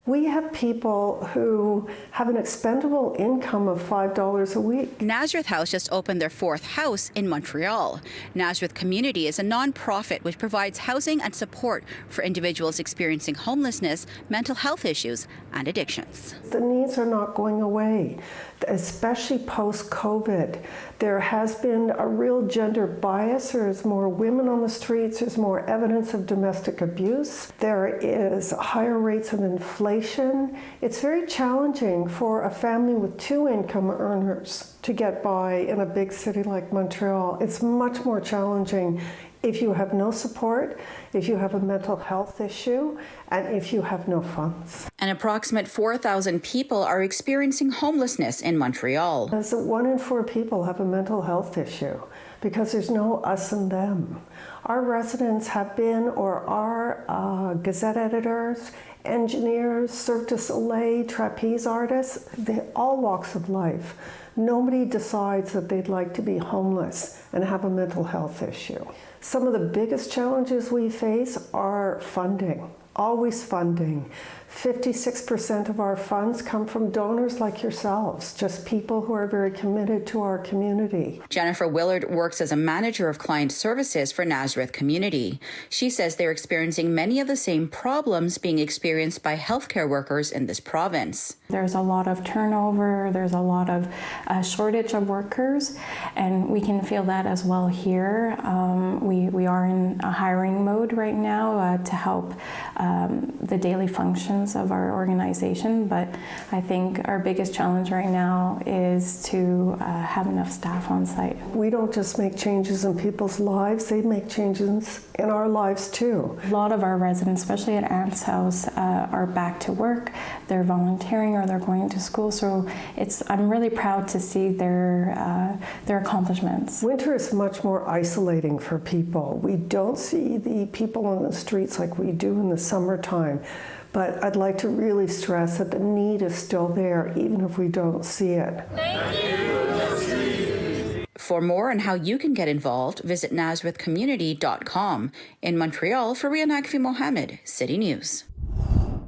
We have people who have an expendable income of $5 a week. Nazareth House just opened their 4th house in Montreal. Nazareth Community is a non-profit which provides housing and support for individuals experiencing homelessness, mental health issues, and addictions. The needs are not going away, especially post-COVID. There has been a real gender bias. There's more women on the streets. There's more evidence of domestic abuse. There is higher rates of inflation. It's very challenging for a family with 2 income earners to get by in a big city like Montreal. It's much more challenging if you have no support, if you have a mental health issue, and if you have no funds. An approximate 4,000 people are experiencing homelessness in Montreal. As 1 in 4 people have a mental health issue because there's no us and them. Our residents have been or are Gazette editors, engineers, Cirque du Soleil, trapeze artists, all walks of life. Nobody decides that they'd like to be homeless and have a mental health issue. Some of the biggest challenges we face are funding, always funding. 56% of our funds come from donors like yourselves, just people who are very committed to our community. Jennifer Willard works as a manager of client services for Nazareth Community. She says they're experiencing many of the same problems being experienced by healthcare workers in this province. There's a lot of turnover, there's a lot of shortage of workers, and we can feel that as well here. We are in a hiring mode right now to help the daily functions of our organization, but I think our biggest challenge right now is to have enough staff on site. We don't just make changes in people's lives, they make changes in our lives too. A lot of our residents, especially at Aunt's house, are back to work, they're volunteering or they're going to school, so I'm really proud to see their accomplishments. Winter is much more isolating for people. We don't see the people on the streets like we do in the summertime. But I'd like to really stress that the need is still there, even if we don't see it. Thank you. For more on how you can get involved, visit nazarethcommunity.com. In Montreal, Fariha Naqvi-Mohamed, City News.